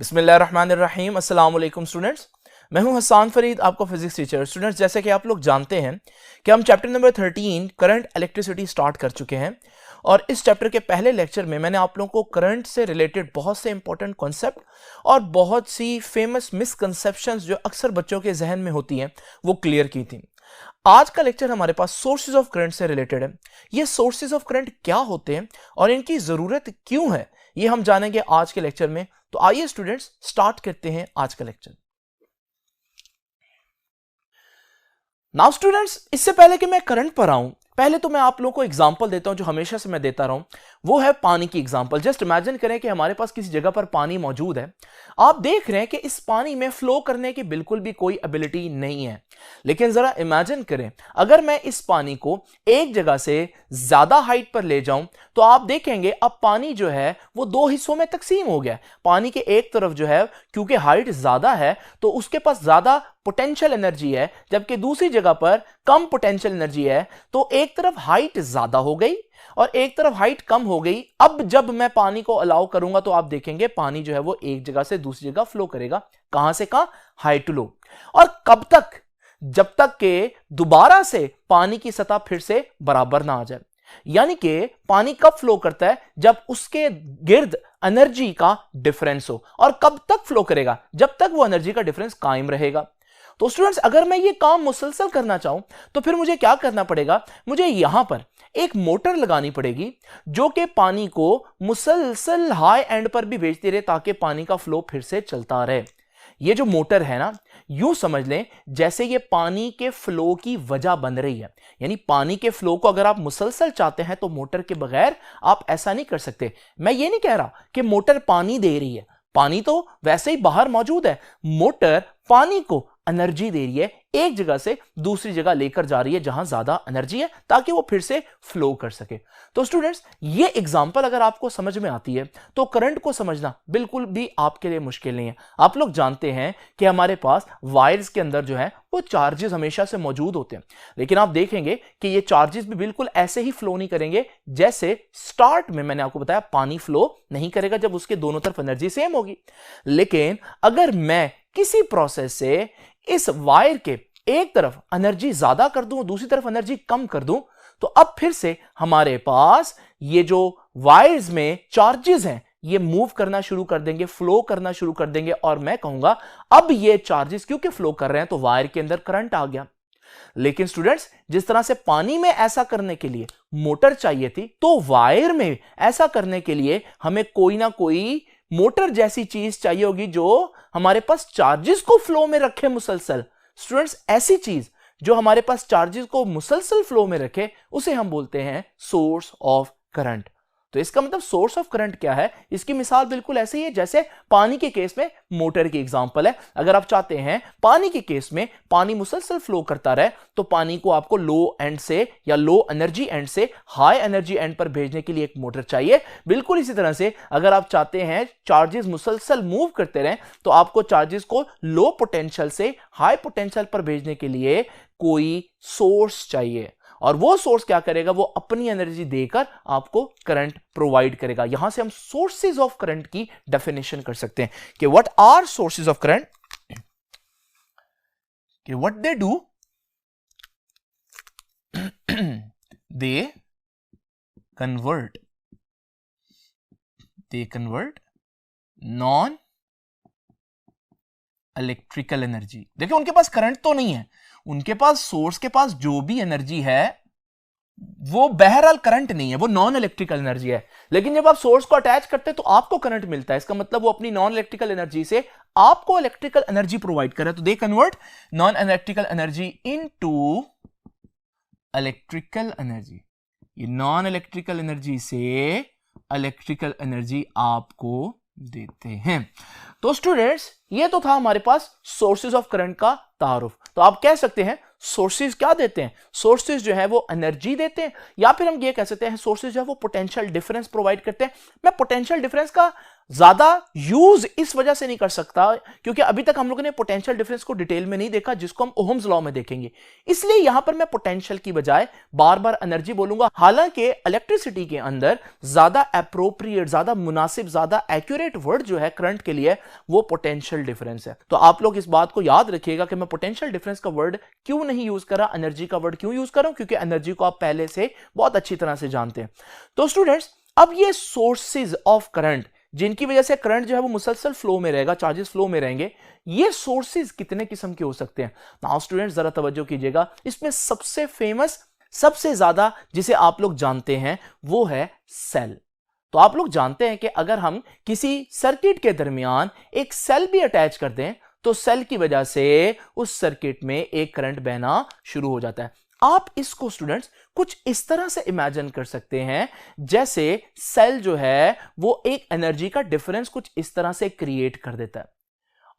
बिस्मिल्लाहिर्रहमानिर्रहीम। अस्सलाम वालेकुम स्टूडेंट्स, मैं हूं हसन फरीद, आपका फिजिक्स टीचर। स्टूडेंट्स, जैसे कि आप लोग जानते हैं कि हम chapter number 13 current electricity start कर चुके हैं और इस चैप्टर के पहले लेक्चर में मैंने आप लोगों को करंट से रिलेटेड बहुत से इंपॉर्टेंट कॉन्सेप्ट और बहुत सी फेमस मिसकंसेप्शंस जो अक्सर बच्चों के जहन में होती हैं वो क्लियर की थी। आज का लेक्चर हमारे पास सोर्सेज ऑफ करंट से रिलेटेड है। ये सोर्सेज ऑफ करंट क्या होते हैं और इनकी जरूरत क्यों है, ये हम जानेंगे आज के लेक्चर में। तो आइए स्टूडेंट्स, स्टार्ट करते हैं आज का लेक्चर। नाउ स्टूडेंट्स, इससे पहले कि मैं करंट पर आऊं, पहले तो मैं आप लोगों को एग्जांपल देता हूं जो हमेशा से मैं देता रहा हूं, वो है पानी की एग्जांपल। जस्ट इमेजिन करें कि हमारे पास किसी जगह पर पानी मौजूद है। आप देख रहे हैं कि इस पानी में फ्लो करने की बिल्कुल भी कोई एबिलिटी नहीं है, लेकिन जरा इमेजिन करें अगर मैं इस पानी को एक जगह से ज्यादा हाइट पर ले जाऊं तो आप देखेंगे अब पानी जो है वो दो हिस्सों में तकसीम हो गया। पानी के एक तरफ जो है क्योंकि हाइट ज्यादा है तो उसके पास ज्यादा पोटेंशियल एनर्जी है, जबकि दूसरी जगह पर कम पोटेंशियल एनर्जी है। तो एक तरफ हाइट ज्यादा हो गई और एक तरफ हाइट कम हो गई। अब जब मैं पानी को अलाउ करूंगा तो आप देखेंगे पानी जो है वो एक जगह से दूसरी जगह फ्लो करेगा। कहां से कहां? High to low. और कब तक? जब तक के दोबारा से पानी की सतह फिर से बराबर ना आ जाए। यानी कि पानी कब फ्लो करता है? जब उसके गिर्द एनर्जी का डिफरेंस हो। और कब तक फ्लो करेगा? जब तक वो एनर्जी का डिफरेंस कायम रहेगा। तो स्टूडेंट्स, अगर मैं ये काम मुसलसल करना चाहूं तो फिर मुझे क्या करना पड़ेगा? मुझे यहां पर एक मोटर लगानी पड़ेगी जो कि पानी को मुसलसल हाई एंड पर भी भेजती रहे ताकि पानी का फ्लो फिर से चलता रहे। ये जो मोटर है ना, यूं समझ लें जैसे ये पानी के फ्लो की वजह बन रही है। यानी पानी के फ्लो को अगर आप मुसलसल चाहते हैं तो मोटर के बगैर आप ऐसा नहीं कर सकते। मैं ये नहीं कह रहा कि मोटर पानी दे रही है, पानी तो वैसे ही बाहर मौजूद है। मोटर पानी को एनर्जी दे रही है, एक जगह से दूसरी जगह लेकर जा रही है जहां ज्यादा एनर्जी है ताकि वो फिर से फ्लो कर सके। तो स्टूडेंट्स, ये एग्जांपल अगर आपको समझ में आती है तो करंट को समझना बिल्कुल भी आपके लिए मुश्किल नहीं है। आप लोग जानते हैं कि हमारे पास वायर्स के अंदर जो है वो चार्जेस हमेशा से मौजूद होते हैं, लेकिन आप देखेंगे कि ये चार्जेस भी बिल्कुल ऐसे ही फ्लो नहीं करेंगे जैसे स्टार्ट में मैंने आपको बताया पानी फ्लो नहीं करेगा जब उसके दोनों तरफ एनर्जी सेम होगी। लेकिन अगर मैं किसी प्रोसेस से इस वायर के एक तरफ एनर्जी ज्यादा कर दूं, दूसरी तरफ एनर्जी कम कर दूं, तो अब फिर से हमारे पास ये जो वायर्स में चार्जेस हैं ये मूव करना शुरू कर देंगे, फ्लो करना शुरू कर देंगे। और मैं कहूंगा अब ये चार्जेस क्योंकि फ्लो कर रहे हैं तो वायर के अंदर करंट आ गया। लेकिन स्टूडेंट्स, जिस तरह से पानी में ऐसा करने के लिए मोटर चाहिए थी, तो वायर में ऐसा करने के लिए हमें कोई ना कोई मोटर जैसी चीज चाहिए होगी जो हमारे पास चार्जेस को फ्लो में रखे मुसलसल। स्टूडेंट्स, ऐसी चीज जो हमारे पास चार्जेस को मुसलसल फ्लो में रखे उसे हम बोलते हैं सोर्स ऑफ करंट। तो इसका मतलब सोर्स ऑफ करंट क्या है? इसकी मिसाल बिल्कुल ऐसे ही है जैसे पानी के केस में मोटर की एग्जांपल है। अगर आप चाहते हैं पानी के केस में पानी मुसलसल फ्लो करता रहे तो पानी को आपको लो एंड से या लो एनर्जी एंड से हाई एनर्जी एंड पर भेजने के लिए एक मोटर चाहिए। बिल्कुल इसी तरह से अगर आप चाहते हैं चार्जेस मुसलसल मूव करते रहें तो आपको चार्जेस को लो पोटेंशियल से हाई पोटेंशियल पर भेजने के लिए कोई सोर्स चाहिए। और वो सोर्स क्या करेगा? वो अपनी एनर्जी देकर आपको करंट प्रोवाइड करेगा। यहां से हम सोर्सेज ऑफ करंट की डेफिनेशन कर सकते हैं कि what are sources of current, कि what they do, they convert non electrical energy. देखिए, उनके पास करंट तो नहीं है, उनके पास सोर्स के पास जो भी एनर्जी है वो बहरहाल करंट नहीं है, वो नॉन इलेक्ट्रिकल एनर्जी है। लेकिन जब आप सोर्स को अटैच करते हैं तो आपको करंट मिलता है। इसका मतलब वो अपनी नॉन इलेक्ट्रिकल एनर्जी से आपको इलेक्ट्रिकल एनर्जी प्रोवाइड कर रहा है। तो दे convert non electrical energy into electrical energy. ये नॉन इलेक्ट्रिकल एनर्जी से इलेक्ट्रिकल एनर्जी आपको देते हैं। तो स्टूडेंट्स, ये तो था हमारे पास सोर्सेज ऑफ करंट का तारुफ। तो आप कह सकते हैं सोर्सेज क्या देते हैं? सोर्सेज जो है वो एनर्जी देते हैं, या फिर हम ये कह सकते हैं सोर्सेज जो है वो पोटेंशियल डिफरेंस प्रोवाइड करते हैं। मैं पोटेंशियल डिफरेंस का ज्यादा यूज इस वजह से नहीं कर सकता क्योंकि अभी तक हम लोगों ने पोटेंशियल डिफरेंस को डिटेल में नहीं देखा, जिसको हम ओहम्स लॉ में देखेंगे। इसलिए यहां पर मैं पोटेंशियल की बजाय बार बार एनर्जी बोलूंगा। हालांकि इलेक्ट्रिसिटी के अंदर ज्यादा एप्रोप्रिएट, ज्यादा मुनासिब, ज्यादा एक्यूरेट वर्ड जो है करंट के लिए वो पोटेंशियल डिफरेंस है। तो आप लोग इस बात को याद रखिएगा कि मैं पोटेंशियल डिफरेंस का वर्ड क्यों नहीं यूज कर रहा, एनर्जी का वर्ड क्यों यूज कर रहा हूं, क्योंकि एनर्जी को आप पहले से बहुत अच्छी तरह से जानते हैं। तो स्टूडेंट्स, अब ये सोर्सेज ऑफ करंट जिनकी वजह से करंट जो है वो मुसलसल फ्लो में रहेगा, चार्जेस फ्लो में रहेंगे, ये सोर्सेज कितने किस्म के हो सकते हैं। नाउ स्टूडेंट्स जरा तवज्जो कीजिएगा, इसमें सबसे फेमस, सबसे ज्यादा जिसे आप लोग जानते हैं वो है सेल। तो आप लोग जानते हैं कि अगर हम किसी सर्किट के दरमियान एक सेल भी अटैच कर दें तो सेल की वजह से उस सर्किट में एक करंट बहना शुरू हो जाता है। आप इसको स्टूडेंट्स कुछ इस तरह से इमेजिन कर सकते हैं जैसे सेल जो है वो एक एनर्जी का डिफरेंस कुछ इस तरह से क्रिएट कर देता है,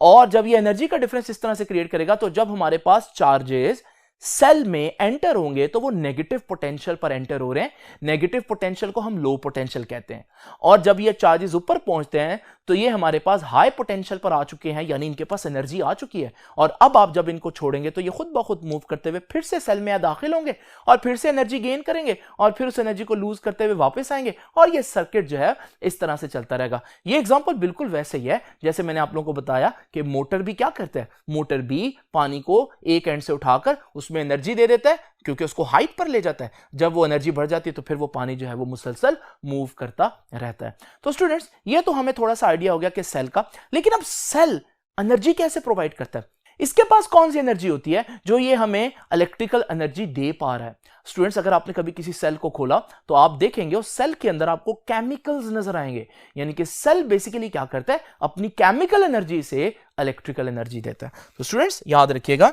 और जब ये एनर्जी का डिफरेंस इस तरह से क्रिएट करेगा तो जब हमारे पास चार्जेस सेल में एंटर होंगे तो वो नेगेटिव पोटेंशियल पर एंटर हो रहे हैं। नेगेटिव पोटेंशियल को हम लो पोटेंशियल कहते हैं, और जब ये चार्जेस ऊपर पहुंचते हैं तो ये हमारे पास हाई पोटेंशियल पर आ चुके हैं, यानी इनके पास एनर्जी आ चुकी है। और अब आप जब इनको छोड़ेंगे तो ये खुद ब खुद मूव करते हुए फिर से सेल में दाखिल होंगे और फिर से एनर्जी गेन करेंगे और फिर उस एनर्जी को लूज करते हुए वापस आएंगे, और ये सर्किट जो है इस तरह से चलता रहेगा। ये एग्जांपल बिल्कुल वैसे ही है जैसे मैंने आप लोगों को बताया कि मोटर भी क्या करता है, मोटर भी पानी को एक एंड से उठाकर उसमें एनर्जी दे देता है क्योंकि उसको हाइट पर ले जाता है। जब वो एनर्जी बढ़ जाती है तो फिर वो पानी जो है वो मुसलसल मूव करता रहता है। तो स्टूडेंट्स, ये तो हमें थोड़ा सा आइडिया हो गया कि सेल का, लेकिन अब सेल एनर्जी कैसे प्रोवाइड करता है, इसके पास कौन सी एनर्जी होती है जो ये हमें इलेक्ट्रिकल एनर्जी दे पा रहा है। स्टूडेंट्स, अगर आपने कभी किसी सेल को खोला तो आप देखेंगे उस सेल के अंदर आपको केमिकल्स नजर आएंगे, यानी कि सेल बेसिकली क्या करता है, अपनी केमिकल एनर्जी से इलेक्ट्रिकल एनर्जी देता है। तो स्टूडेंट्स याद रखिएगा,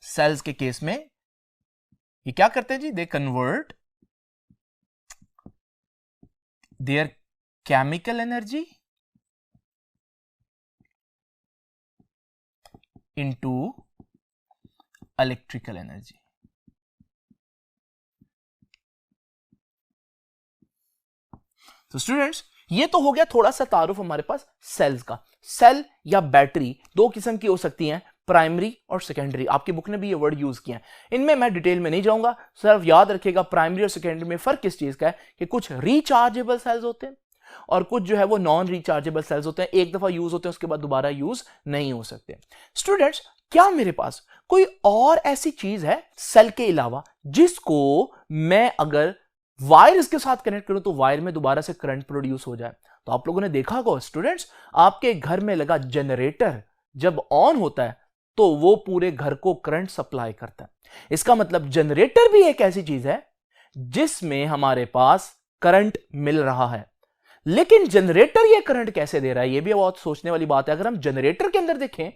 सेल्स के केस में ये क्या करते हैं जी, they convert their chemical energy into electrical energy. तो स्टूडेंट्स, ये तो हो गया थोड़ा सा तारुफ हमारे पास सेल्स का। सेल या बैटरी दो किस्म की हो सकती हैं, प्राइमरी और सेकेंडरी। आपकी बुक ने भी ये वर्ड यूज किया है, इनमें मैं डिटेल में नहीं जाऊंगा। सिर्फ याद रखिएगा प्राइमरी और सेकेंडरी में फर्क किस चीज का है कि कुछ रिचार्जेबल सेल्स होते हैं और कुछ जो है वो नॉन रिचार्जेबल सेल्स होते हैं, एक दफा यूज होते हैं उसके बाद दोबारा यूज नहीं हो सकते। स्टूडेंट्स, क्या मेरे पास कोई और ऐसी चीज है सेल के अलावा जिसको मैं अगर वायर इसके साथ कनेक्ट करूं तो वायर में दोबारा से करंट प्रोड्यूस हो जाए? तो आप लोगों ने देखा होगा स्टूडेंट्स, आपके घर में लगा जनरेटर जब ऑन होता है तो वो पूरे घर को करंट सप्लाई करता है। इसका मतलब जनरेटर भी एक ऐसी चीज है जिसमें हमारे पास करंट मिल रहा है। लेकिन जनरेटर ये करंट कैसे दे रहा है, ये भी बहुत सोचने वाली बात है। अगर हम जनरेटर के अंदर देखें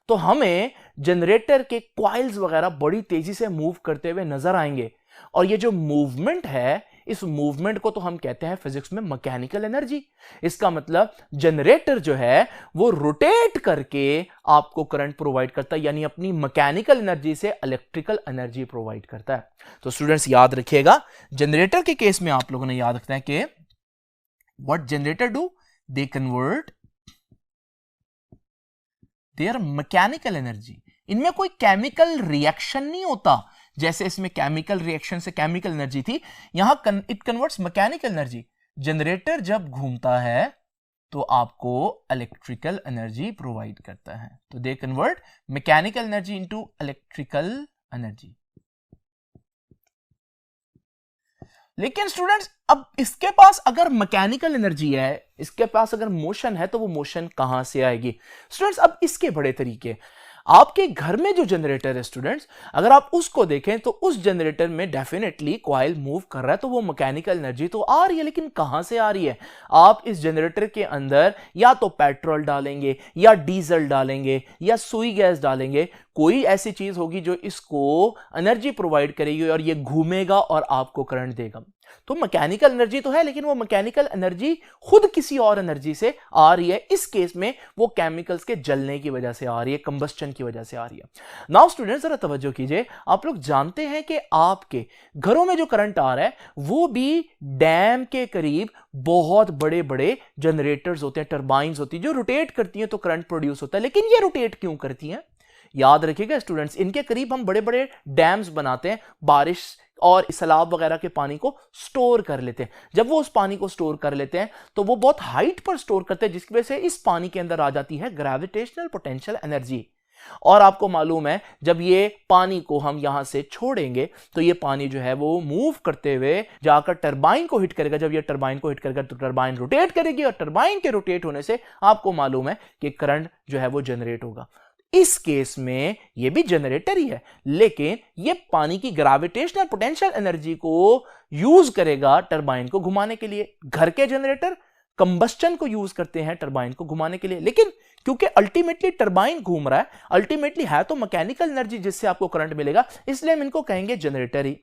तो हमें जनरेटर के कॉइल्स वगैरह बड़ी तेजी से मूव करते हुए नजर आएंगे, और ये जो मूवमेंट है, इस मूवमेंट को तो हम कहते हैं फिजिक्स में मैकेनिकल एनर्जी। इसका मतलब जनरेटर जो है वो रोटेट करके आपको करंट प्रोवाइड करता है, यानी अपनी मैकेनिकल एनर्जी से इलेक्ट्रिकल एनर्जी प्रोवाइड करता है। तो स्टूडेंट्स याद रखिएगा, जनरेटर के केस में आप लोगों ने याद रखना है कि what generator do, they convert there mechanical energy. इनमें कोई केमिकल रिएक्शन नहीं होता, जैसे इसमें केमिकल रिएक्शन से केमिकल एनर्जी थी, यहां it converts mechanical energy. Generator जब घूमता है तो आपको इलेक्ट्रिकल एनर्जी प्रोवाइड करता है। तो they convert mechanical energy into electrical energy. लेकिन स्टूडेंट्स, अब इसके पास अगर मैकेनिकल एनर्जी है, इसके पास अगर मोशन है, तो वो मोशन कहां से आएगी? स्टूडेंट्स, अब इसके बड़े तरीके। आपके घर में जो जनरेटर है स्टूडेंट्स, अगर आप उसको देखें तो उस जनरेटर में डेफिनेटली कॉइल मूव कर रहा है, तो वो मैकेनिकल एनर्जी तो आ रही है, लेकिन कहां से आ रही है? आप इस जनरेटर के अंदर या तो पेट्रोल डालेंगे या डीजल डालेंगे या सुई गैस डालेंगे, कोई ऐसी चीज होगी जो इसको एनर्जी प्रोवाइड करेगी और ये घूमेगा और आपको करंट देगा। तो मैकेनिकल एनर्जी तो है, लेकिन वो मैकेनिकल एनर्जी खुद किसी और एनर्जी से आ रही है। इस केस में वो केमिकल्स के जलने की वजह से आ रही है, कंबस्टन की वजह से आ रही है। नाउ स्टूडेंट्स जरा तवज्जो कीजिए, आप लोग जानते हैं कि आपके घरों में जो करंट आ रहा है वो भी डैम के करीब बहुत बड़े बड़े जनरेटर्स होते हैं, टर्बाइंस होती है जो रोटेट करती हैं तो करंट प्रोड्यूस होता है। लेकिन ये रोटेट क्यों करती हैं? याद रखिएगा स्टूडेंट्स, इनके करीब हम बड़े बड़े डैम्स बनाते हैं, बारिश और सैलाब वगैरह के पानी को स्टोर कर लेते हैं। जब वो उस पानी को स्टोर कर लेते हैं तो वो बहुत हाइट पर स्टोर करते हैं, जिसकी वजह से इस पानी के अंदर आ जाती है ग्रेविटेशनल पोटेंशियल एनर्जी। और आपको मालूम है जब ये पानी को हम यहां से छोड़ेंगे तो ये पानी जो है वो मूव करते हुए जाकर टरबाइन को हिट करेगा। जब ये टरबाइन को हिट करेगा तो टरबाइन रोटेट करेगी और टरबाइन के रोटेट होने से आपको मालूम है कि करंट जो है वो जनरेट होगा। इस केस में ये भी जनरेटर ही है, लेकिन ये पानी की ग्रेविटेशनल पोटेंशियल एनर्जी को यूज करेगा टरबाइन को घुमाने के लिए। घर के जनरेटर कंबस्टन को यूज करते हैं टरबाइन को घुमाने के लिए, लेकिन क्योंकि अल्टीमेटली टरबाइन घूम रहा है, अल्टीमेटली है तो मैकेनिकल एनर्जी जिससे आपको करंट मिलेगा, इसलिए हम इनको कहेंगे जनरेटर ही।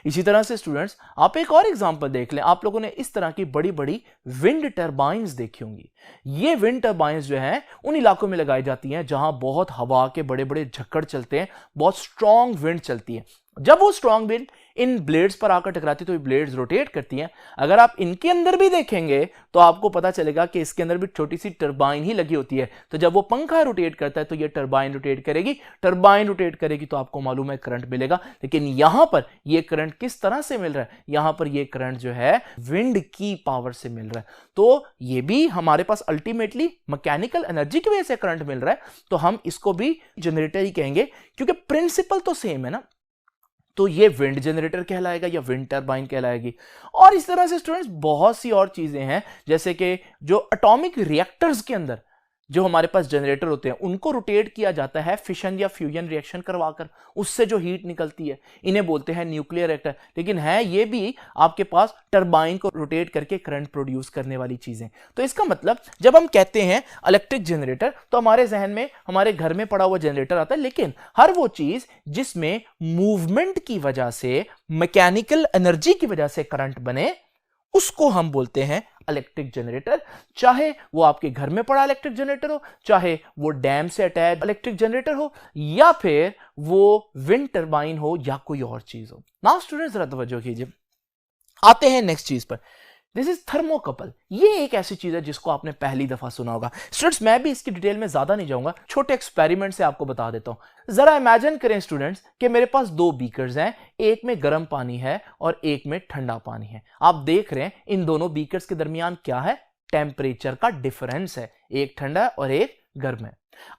इसी तरह से स्टूडेंट्स आप एक और एग्जांपल देख लें। आप लोगों ने इस तरह की बड़ी बड़ी विंड टरबाइंस देखी होंगी। ये विंड टरबाइंस जो हैं उन इलाकों में लगाई जाती हैं जहां बहुत हवा के बड़े बड़े झक्कड़ चलते हैं, बहुत स्ट्रांग विंड चलती है। जब वो स्ट्रांग विंड इन ब्लेड्स पर आकर टकराती है तो ये ब्लेड्स रोटेट करती हैं। अगर आप इनके अंदर भी देखेंगे तो आपको पता चलेगा कि इसके अंदर भी छोटी सी टरबाइन ही लगी होती है। तो जब वो पंखा रोटेट करता है तो ये टरबाइन रोटेट करेगी, टरबाइन रोटेट करेगी तो आपको मालूम है करंट मिलेगा। लेकिन यहां पर ये करंट किस तरह से मिल रहा है? यहां पर ये करंट जो है विंड की पावर से मिल रहा है। तो ये भी हमारे पास अल्टीमेटली मैकेनिकल एनर्जी की वजह से करंट मिल रहा है, तो हम इसको भी जनरेटर ही कहेंगे, क्योंकि प्रिंसिपल तो सेम है ना। तो ये विंड जनरेटर कहलाएगा या विंड टरबाइन कहलाएगी। और इस तरह से स्टूडेंट्स बहुत सी और चीजें हैं, जैसे कि जो एटॉमिक रिएक्टर्स के अंदर जो हमारे पास जनरेटर होते हैं उनको रोटेट किया जाता है फिशन या फ्यूजन रिएक्शन करवाकर, उससे जो हीट निकलती है इन्हें बोलते हैं न्यूक्लियर रिएक्टर। लेकिन है ये भी आपके पास टरबाइन को रोटेट करके करंट प्रोड्यूस करने वाली चीजें। तो इसका मतलब जब हम कहते हैं इलेक्ट्रिक जनरेटर तो हमारे जहन में हमारे घर में पड़ा हुआ जनरेटर आता है, लेकिन हर वो चीज जिसमें मूवमेंट की वजह से, मैकेनिकल एनर्जी की वजह से करंट बने, उसको हम बोलते हैं इलेक्ट्रिक जनरेटर। चाहे वो आपके घर में पड़ा इलेक्ट्रिक जनरेटर हो, चाहे वो डैम से अटैच इलेक्ट्रिक जनरेटर हो, या फिर वो विंड टरबाइन हो, या कोई और चीज हो। नाउ स्टूडेंट्स जरा तवज्जो कीजिए, आते हैं नेक्स्ट चीज पर। This is thermocouple. ये एक ऐसी चीज है जिसको आपने पहली दफा सुना होगा। स्टूडेंट्स मैं भी इसकी डिटेल में ज्यादा नहीं जाऊंगा, छोटे एक्सपेरिमेंट से आपको बता देता हूं। जरा इमेजिन करें स्टूडेंट्स कि मेरे पास दो बीकर्स हैं, एक में गर्म पानी है और एक में ठंडा पानी है। आप देख रहे हैं इन दोनों बीकर्स के दरमियान क्या है? टेम्परेचर का डिफरेंस है, एक ठंडा और एक गर्म है।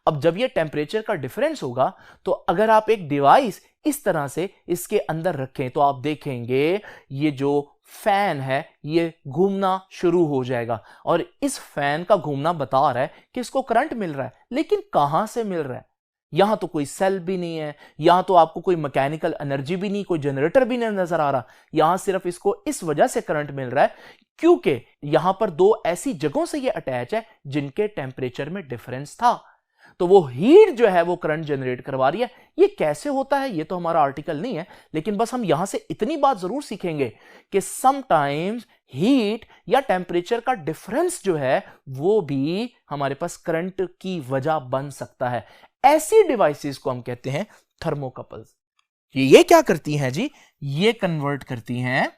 अब जब ये टेम्परेचर का डिफरेंस होगा तो अगर आप एक डिवाइस इस तरह से इसके अंदर रखें तो आप देखेंगे ये जो फैन है ये घूमना शुरू हो जाएगा, और इस फैन का घूमना बता रहा है कि इसको करंट मिल रहा है। लेकिन कहां से मिल रहा है? यहां तो कोई सेल भी नहीं है, यहां तो आपको कोई मैकेनिकल एनर्जी भी नहीं, कोई जनरेटर भी नहीं नजर आ रहा। यहां सिर्फ इसको इस वजह से करंट मिल रहा है क्योंकि यहां पर दो ऐसी जगहों से ये अटैच है जिनके टेम्परेचर में डिफरेंस था। तो वो हीट जो है वो करंट जनरेट करवा रही है। ये कैसे होता है ये तो हमारा आर्टिकल नहीं है, लेकिन बस हम यहां से इतनी बात जरूर सीखेंगे कि समटाइम्स हीट या टेम्परेचर का डिफरेंस जो है वो भी हमारे पास करंट की वजह बन सकता है। ऐसी डिवाइसेस को हम कहते हैं थर्मोकपल्स। ये क्या करती हैं जी? ये कन्वर्ट करती हैं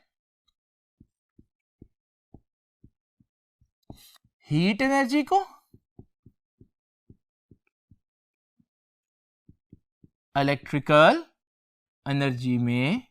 हीट एनर्जी को इलेक्ट्रिकल एनर्जी में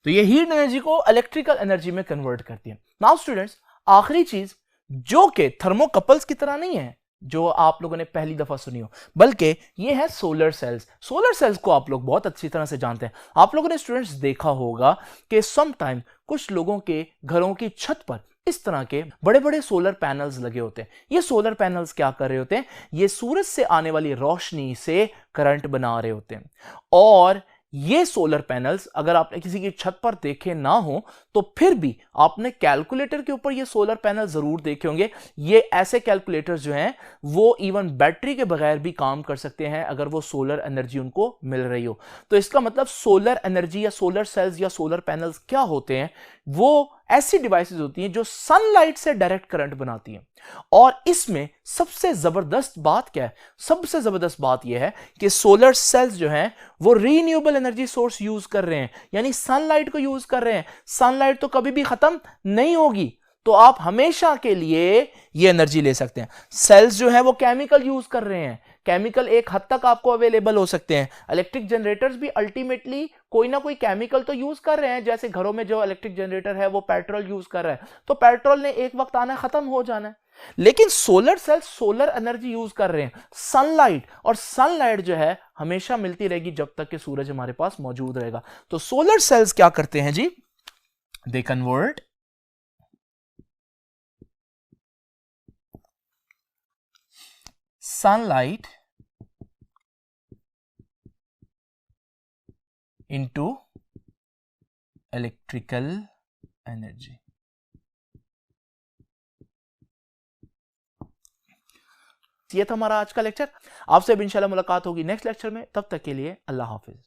तो ये हीट एनर्जी को इलेक्ट्रिकल एनर्जी में कन्वर्ट करती है। नाउ स्टूडेंट्स आखिरी चीज जो कि थर्मोकपल्स की तरह नहीं है जो आप लोगों ने पहली दफा सुनी हो, बल्कि ये है सोलर सेल्स। सोलर सेल्स को आप लोग बहुत अच्छी तरह से जानते हैं। आप लोगों ने स्टूडेंट्स देखा होगा कि सम टाइम कुछ लोगों के घरों की छत पर इस तरह के बड़े बड़े सोलर पैनल्स लगे होते हैं। ये सोलर पैनल्स क्या कर रहे होते हैं? ये सूरज से आने वाली रोशनी से करंट बना रहे होते हैं, और ये सोलर पैनल्स अगर आपने किसी की छत पर देखे ना हो तो फिर भी आपने कैलकुलेटर के ऊपर ये सोलर पैनल जरूर देखे होंगे। ये ऐसे कैलकुलेटर्स जो हैं वो इवन बैटरी के बगैर भी काम कर सकते हैं अगर वो सोलर एनर्जी उनको मिल रही हो। तो इसका मतलब सोलर एनर्जी या सोलर सेल्स या सोलर पैनल्स क्या होते हैं, वो ऐसी डिवाइसेस होती हैं जो सनलाइट से डायरेक्ट करंट बनाती हैं। और इसमें सबसे जबरदस्त बात क्या है, सबसे जबरदस्त बात यह है कि सोलर सेल्स जो हैं वो रीन्यूएबल एनर्जी सोर्स यूज कर रहे हैं, यानी सनलाइट को यूज कर रहे हैं। सनलाइट तो कभी भी खत्म नहीं होगी, तो आप हमेशा के लिए ये एनर्जी ले सकते हैं। सेल्स जो है वो केमिकल यूज कर रहे हैं, केमिकल एक हद तक आपको अवेलेबल हो सकते हैं। इलेक्ट्रिक जनरेटर्स भी अल्टीमेटली कोई ना कोई केमिकल तो यूज कर रहे हैं, जैसे घरों में जो इलेक्ट्रिक जनरेटर है वो पेट्रोल यूज कर रहा है, तो पेट्रोल ने एक वक्त आना खत्म हो जाना है। लेकिन solar cells solar energy use कर रहे हैं, सनलाइट, और सनलाइट जो है हमेशा मिलती रहेगी जब तक कि सूरज हमारे पास मौजूद रहेगा। तो सोलर सेल्स क्या करते हैं जी, they convert sunlight into electrical energy। ये था हमारा आज का लेक्चर। आपसे अब इंशाल्लाह मुलाकात होगी नेक्स्ट लेक्चर में, तब तक के लिए अल्लाह हाफिज।